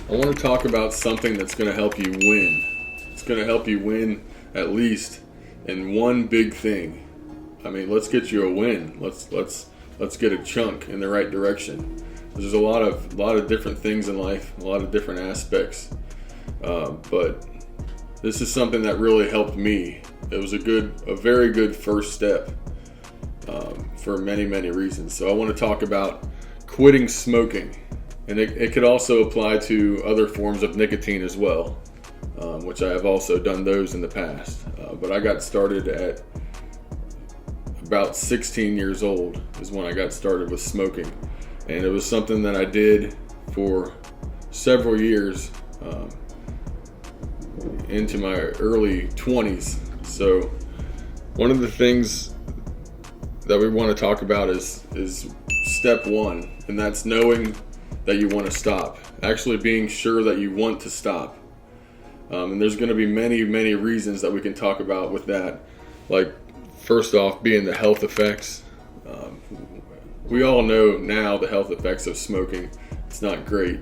I want to talk about something that's going to help you win. It's going to help you win at least in one big thing. I mean, let's get you a win. Let's get a chunk in the right direction. There's a lot of different things in life, a lot of different aspects, but this is something that really helped me. It was a very good first step for many reasons. So I want to talk about quitting smoking, and it could also apply to other forms of nicotine as well, which I have also done those in the past. But I got started at about 16 years old is when I got started with smoking, and it was something that I did for several years into my early 20s. So one of the things that we want to talk about is step one, and that's knowing that you want to stop, actually being sure that you want to stop. And there's going to be many reasons that we can talk about with that, like first off being the health effects. We all know now the health effects of smoking. It's not great.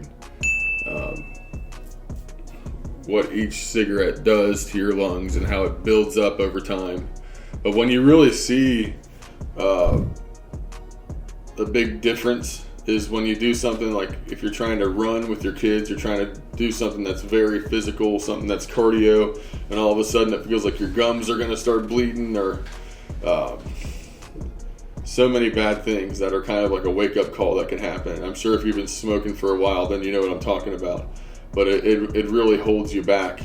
What each cigarette does to your lungs and how it builds up over time. But when you really see the big difference is when you do something like if you're trying to run with your kids, you're trying to do something that's very physical, something that's cardio, and all of a sudden it feels like your gums are going to start bleeding, or so many bad things that are kind of like a wake-up call that can happen. I'm sure if you've been smoking for a while, then you know what I'm talking about. But it really holds you back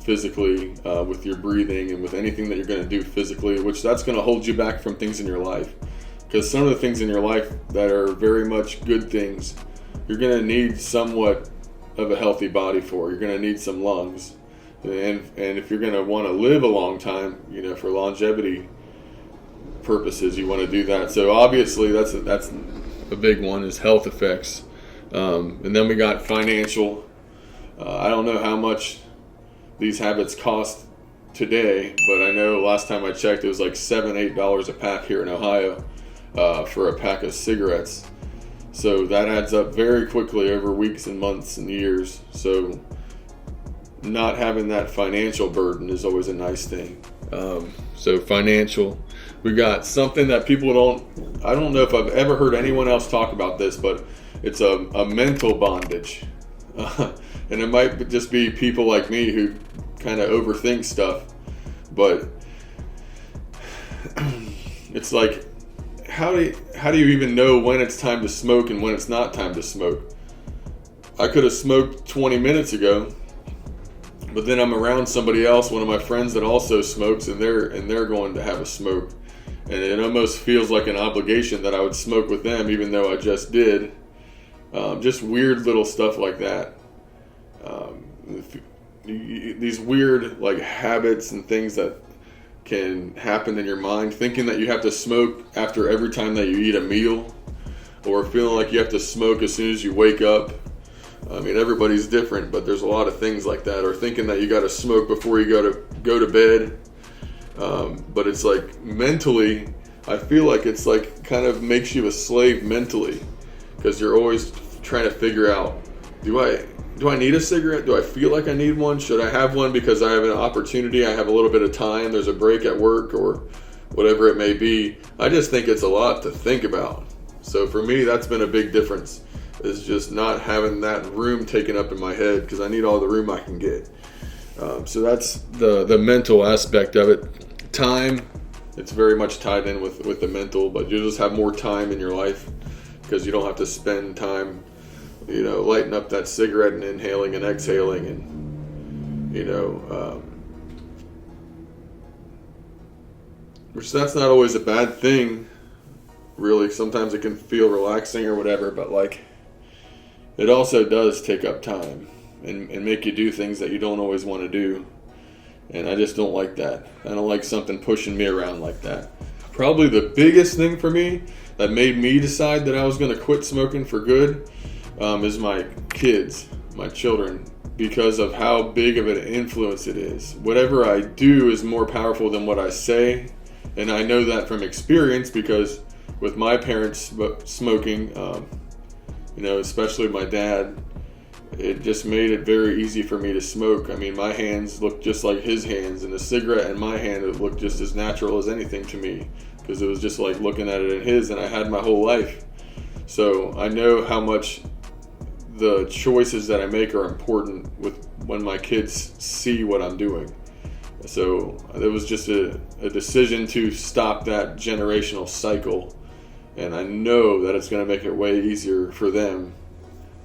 physically with your breathing and with anything that you're going to do physically, which that's going to hold you back from things in your life. Because some of the things in your life that are very much good things, you're going to need somewhat of a healthy body for. You're going to need some lungs. And if you're going to want to live a long time, for longevity purposes, you want to do that. So obviously that's a big one, is health effects. And then we got financial. I don't know how much these habits cost today, but I know last time I checked it was like $7-8 a pack here in Ohio for a pack of cigarettes. So that adds up very quickly over weeks and months and years. So not having that financial burden is always a nice thing. So financial. We got something that I don't know if I've ever heard anyone else talk about this, but it's a mental bondage. And it might just be people like me who kind of overthink stuff, but it's like, how do you even know when it's time to smoke and when it's not time to smoke? I could have smoked 20 minutes ago, but then I'm around somebody else, one of my friends that also smokes, and they're going to have a smoke, and it almost feels like an obligation that I would smoke with them even though I just did. Just weird little stuff like that. These weird like habits and things that can happen in your mind, thinking that you have to smoke after every time that you eat a meal, or feeling like you have to smoke as soon as you wake up. I mean, everybody's different, but there's a lot of things like that. Or thinking that you got to smoke before you go to bed. But it's like mentally, I feel like it's like kind of makes you a slave mentally, because you're always trying to figure out, do I need a cigarette? Do I feel like I need one? Should I have one because I have an opportunity? I have a little bit of time. There's a break at work or whatever it may be. I just think it's a lot to think about. So for me, that's been a big difference, is just not having that room taken up in my head, because I need all the room I can get. So that's the mental aspect of it. Time, it's very much tied in with the mental, but you just have more time in your life because you don't have to spend time lighting up that cigarette and inhaling and exhaling, and which that's not always a bad thing, really. Sometimes it can feel relaxing or whatever, but like it also does take up time and make you do things that you don't always want to do, and I just don't like that. I don't like something pushing me around like that. Probably the biggest thing for me that made me decide that I was going to quit smoking for good is my kids, my children, because of how big of an influence it is. Whatever I do is more powerful than what I say, and I know that from experience, because with my parents smoking, especially my dad, it just made it very easy for me to smoke. I mean, my hands looked just like his hands, and the cigarette in my hand, it looked just as natural as anything to me, because it was just like looking at it in his, and I had my whole life. So I know how much the choices that I make are important with when my kids see what I'm doing. So it was just a decision to stop that generational cycle, and I know that it's going to make it way easier for them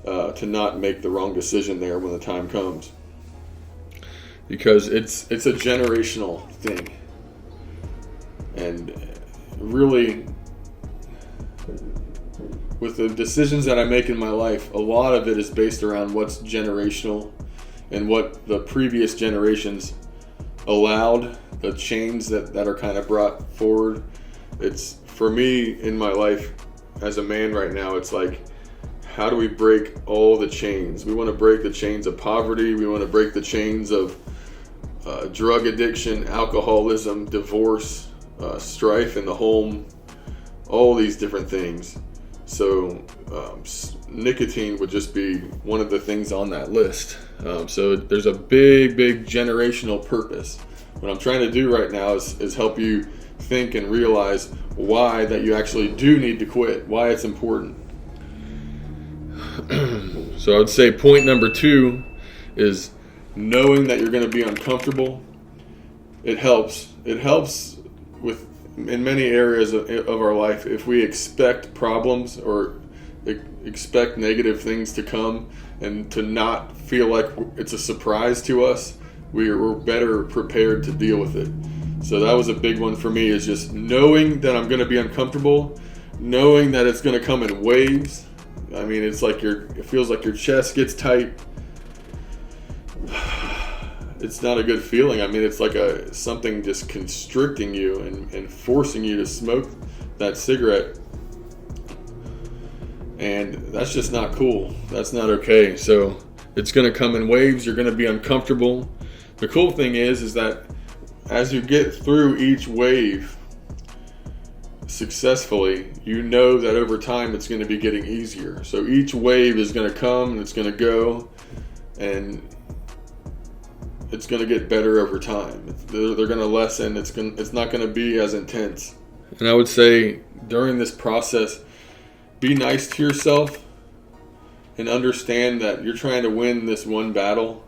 to not make the wrong decision there when the time comes, because it's a generational thing. And really, with the decisions that I make in my life, a lot of it is based around what's generational and what the previous generations allowed, the chains that are kind of brought forward. It's, for me in my life as a man right now, it's like, how do we break all the chains? We want to break the chains of poverty. We want to break the chains of drug addiction, alcoholism, divorce, strife in the home, all these different things. So nicotine would just be one of the things on that list. So there's a big generational purpose. What I'm trying to do right now is help you think and realize why that you actually do need to quit, why it's important. So I would say point number 2 is knowing that you're going to be uncomfortable. It helps with in many areas of our life. If we expect problems or expect negative things to come and to not feel like it's a surprise to us, we're better prepared to deal with it. So that was a big one for me, is just knowing that I'm going to be uncomfortable, knowing that it's going to come in waves. I mean, it's like it feels like your chest gets tight. It's not a good feeling. I mean, it's like something just constricting you and forcing you to smoke that cigarette. And that's just not cool. That's not okay. So it's going to come in waves. You're going to be uncomfortable. The cool thing is that as you get through each wave successfully, you know that over time it's going to be getting easier. So each wave is going to come and it's going to go, and it's going to get better over time. They're going to lessen. It's not going to be as intense. And I would say during this process, be nice to yourself and understand that you're trying to win this one battle.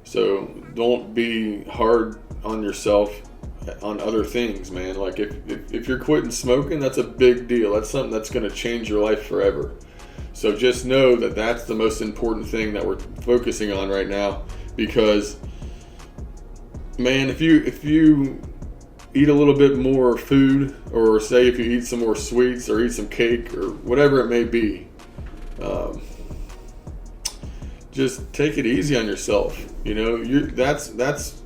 So don't be hard on yourself on other things, man. Like if you're quitting smoking, that's a big deal. That's something that's going to change your life forever. So just know that that's the most important thing that we're focusing on right now, because man, if you eat a little bit more food, or say if you eat some more sweets or eat some cake or whatever it may be, just take it easy on yourself. You know, that's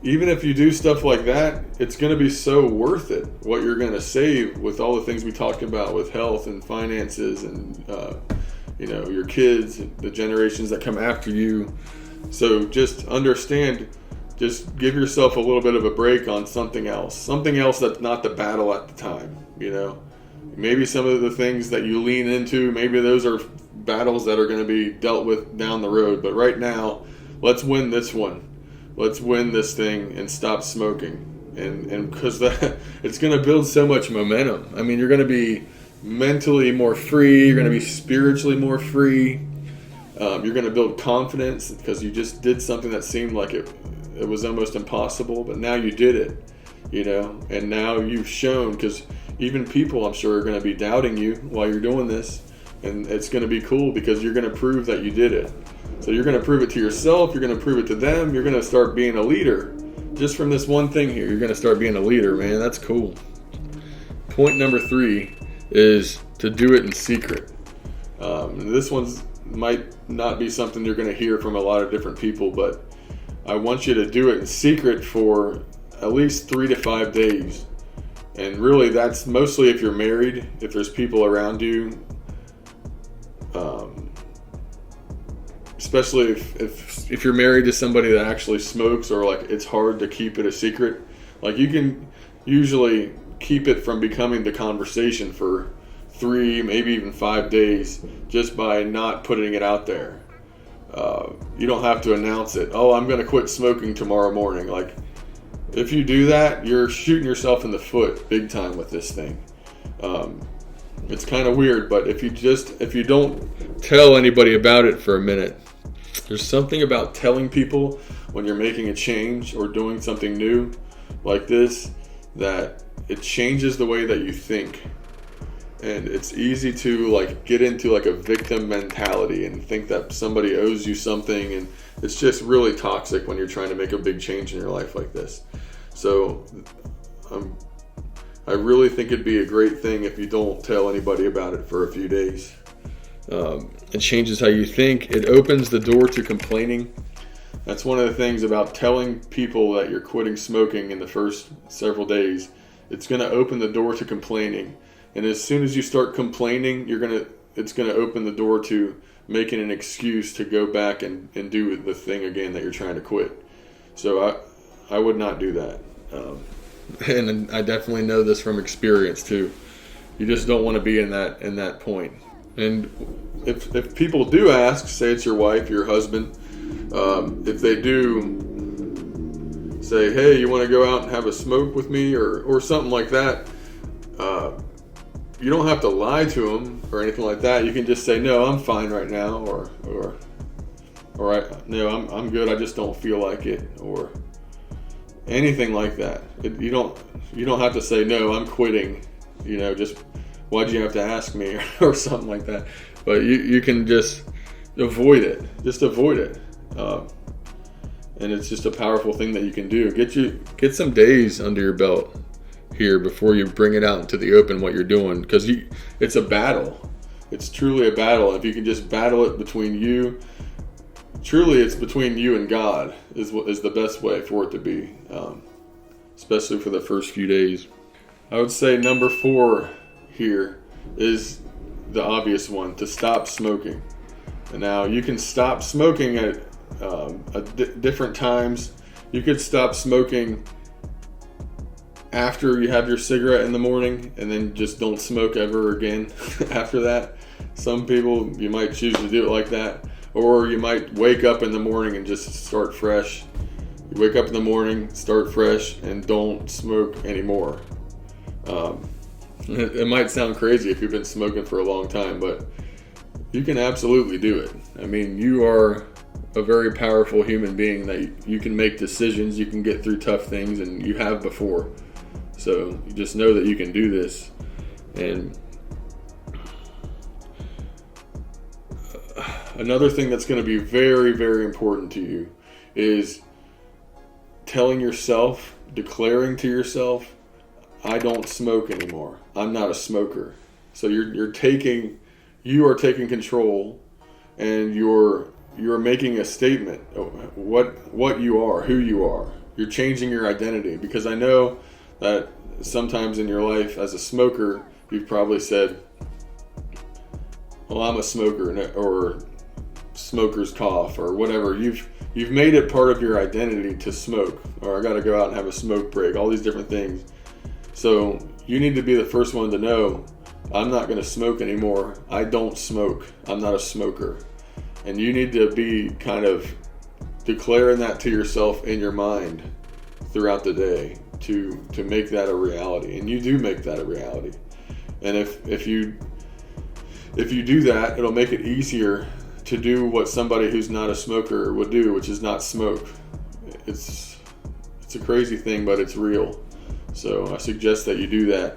even if you do stuff like that, it's going to be so worth it. What you're going to save with all the things we talked about with health and finances and your kids, the generations that come after you. So just understand. Just give yourself a little bit of a break on something else that's not the battle at the time. You know, maybe some of the things that you lean into, maybe those are battles that are going to be dealt with down the road. But right now, let's win this one. Let's win this thing and stop smoking. And because it's going to build so much momentum. I mean, you're going to be mentally more free. You're going to be spiritually more free. You're going to build confidence because you just did something that seemed like it was almost impossible, but now you did it, and now you've shown, because even people, I'm sure, are going to be doubting you while you're doing this, and it's going to be cool because you're going to prove that you did it. So you're going to prove it to yourself, you're going to prove it to them, you're going to start being a leader. Just from this one thing here, you're going to start being a leader, man. That's cool. Point number 3 is to do it in secret. This one's might not be something you're going to hear from a lot of different people, but I want you to do it in secret for at least 3 to 5 days. And really, that's mostly if you're married, if there's people around you, especially if you're married to somebody that actually smokes, or like it's hard to keep it a secret. Like you can usually keep it from becoming the conversation for 3, maybe even 5 days, just by not putting it out there. You don't have to announce it. Oh, I'm going to quit smoking tomorrow morning. Like, if you do that, you're shooting yourself in the foot big time with this thing. It's kind of weird, but if you don't tell anybody about it for a minute, there's something about telling people when you're making a change or doing something new like this, that it changes the way that you think. And it's easy to like get into like a victim mentality and think that somebody owes you something, and it's just really toxic when you're trying to make a big change in your life like this. So I really think it'd be a great thing if you don't tell anybody about it for a few days. It changes how you think. It opens the door to complaining. That's one of the things about telling people that you're quitting smoking in the first several days. It's going to open the door to complaining. And as soon as you start complaining, it's going to open the door to making an excuse to go back and do the thing again that you're trying to quit. So I would not do that. And I definitely know this from experience too. You just don't want to be in that point. And if people do ask, say it's your wife, your husband, if they do say, hey, you want to go out and have a smoke with me or something like that, you don't have to lie to them or anything like that. You can just say, no, I'm fine right now, or no, I'm good, I just don't feel like it, or anything like that. You don't have to say, no, I'm quitting, just why'd you have to ask me or something like that. But you can just avoid it. And it's just a powerful thing that you can do. Get some days under your belt here before you bring it out into the open what you're doing, because it's a battle. It's truly a battle. If you can just battle it between you, truly it's between you and God is the best way for it to be, especially for the first few days. I would say number 4 here is the obvious one, to stop smoking. And now you can stop smoking at different times. You could stop smoking after you have your cigarette in the morning, and then just don't smoke ever again after that. Some people, you might choose to do it like that, or you might wake up in the morning and just start fresh. You wake up in the morning, start fresh, and don't smoke anymore. It might sound crazy if you've been smoking for a long time, but you can absolutely do it. I mean, you are a very powerful human being that you can make decisions, you can get through tough things, and you have before. So you just know that you can do this. And another thing that's going to be very, very important to you is telling yourself, declaring to yourself, I don't smoke anymore. I'm not a smoker. So you are taking control, and you're making a statement of what you are, who you are. You're changing your identity, because I know that sometimes in your life as a smoker, you've probably said, well, I'm a smoker, or smoker's cough, or whatever. You've made it part of your identity to smoke, or I got to go out and have a smoke break, all these different things. So you need to be the first one to know, I'm not going to smoke anymore. I don't smoke. I'm not a smoker. And you need to be kind of declaring that to yourself in your mind throughout the day to make that a reality. And you do make that a reality. And if you do that, it'll make it easier to do what somebody who's not a smoker would do, which is not smoke. It's a crazy thing, but it's real. So I suggest that you do that.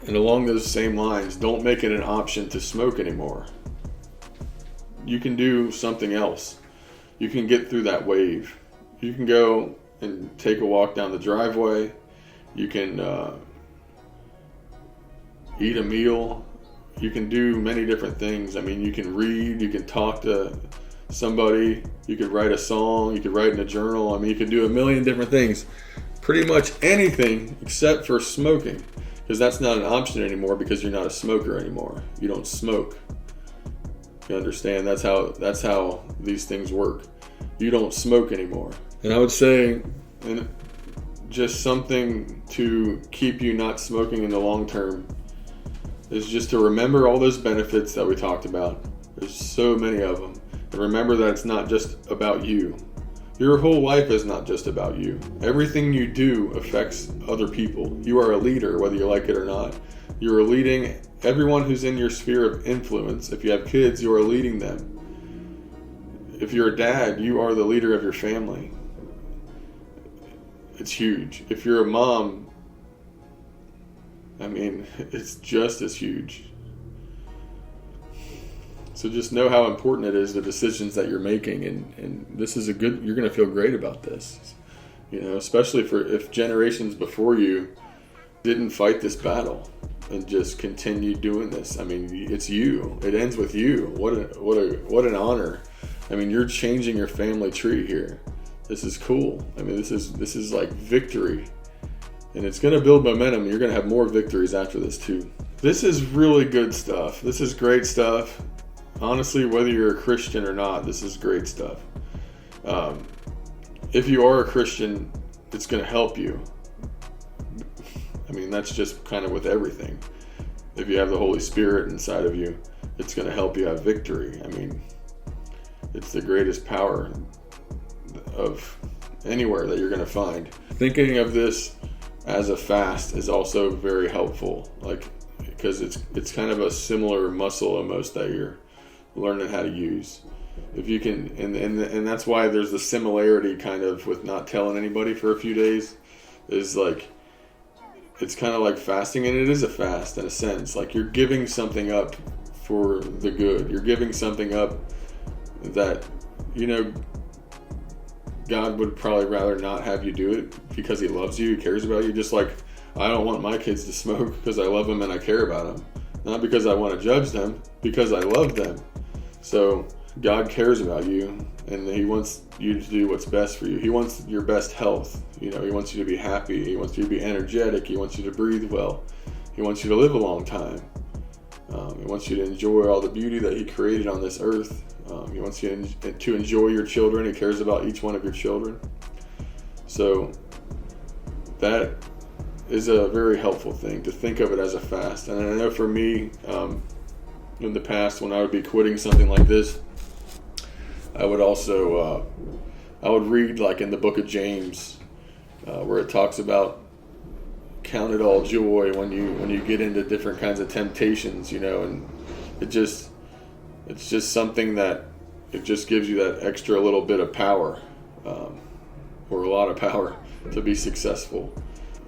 And along those same lines, don't make it an option to smoke anymore. You can do something else. You can get through that wave. You can go and take a walk down the driveway. You can eat a meal. You can do many different things. I mean, you can read, you can talk to somebody, you could write a song, you could write in a journal. I mean, you can do a million different things. Pretty much anything except for smoking, because that's not an option anymore, because you're not a smoker anymore. You don't smoke. You understand? That's how these things work. You don't smoke anymore. And I would say, and just something to keep you not smoking in the long term is just to remember all those benefits that we talked about. There's so many of them. And remember that it's not just about you. Your whole life is not just about you. Everything you do affects other people. You are a leader, whether you like it or not. You are leading everyone who's in your sphere of influence. If you have kids, you are leading them. If you're a dad, you are the leader of your family. It's huge. If you're a mom, I mean, it's just as huge. So just know how important it is, the decisions that you're making, and this is you're going to feel great about this. Especially if generations before you didn't fight this battle and just continue doing this. I mean, it's you. It ends with you. What an honor. I mean, you're changing your family tree here. This is cool. I mean, this is like victory. And it's going to build momentum. You're going to have more victories after this too. This is really good stuff. This is great stuff. Honestly, whether you're a Christian or not, this is great stuff. If you are a Christian, it's going to help you. I mean, that's just kind of with everything. If you have the Holy Spirit inside of you, it's going to help you have victory. I mean, it's the greatest power of anywhere that you're going to find. Thinking of this as a fast is also very helpful, because it's kind of a similar muscle almost that you're learning how to use. If you can, and that's why there's the similarity kind of with not telling anybody for a few days, is like, it's kind of like fasting, and it is a fast in a sense. Like, you're giving something up for the good. You're giving something up that, God would probably rather not have you do it because he loves you, he cares about you. Just like I don't want my kids to smoke because I love them and I care about them. Not because I want to judge them, because I love them. So God cares about you, and he wants you to do what's best for you. He wants your best health. He wants you to be happy. He wants you to be energetic. He wants you to breathe well. He wants you to live a long time. He wants you to enjoy all the beauty that he created on this earth. He wants you to enjoy your children. He cares about each one of your children. So that is a very helpful thing, to think of it as a fast. And I know for me, in the past, when I would be quitting something like this, I would also I would read like in the book of James, where it talks about count it all joy when you get into different kinds of temptations, and it's just something that it just gives you that extra little bit of power, or a lot of power to be successful.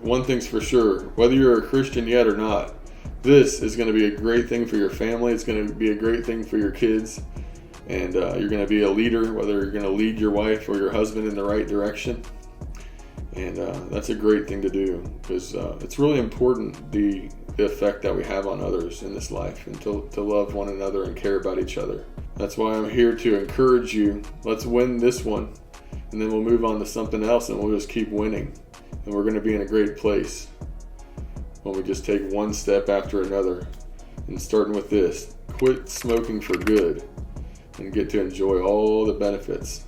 One thing's for sure, whether you're a Christian yet or not, this is going to be a great thing for your family. It's going to be a great thing for your kids. And you're going to be a leader, whether you're going to lead your wife or your husband in the right direction. And that's a great thing to do, because it's really important, the effect that we have on others in this life, and to love one another and care about each other. That's why I'm here to encourage you. Let's win this one, and then we'll move on to something else, and we'll just keep winning. And we're going to be in a great place when we just take one step after another. And starting with this, quit smoking for good and get to enjoy all the benefits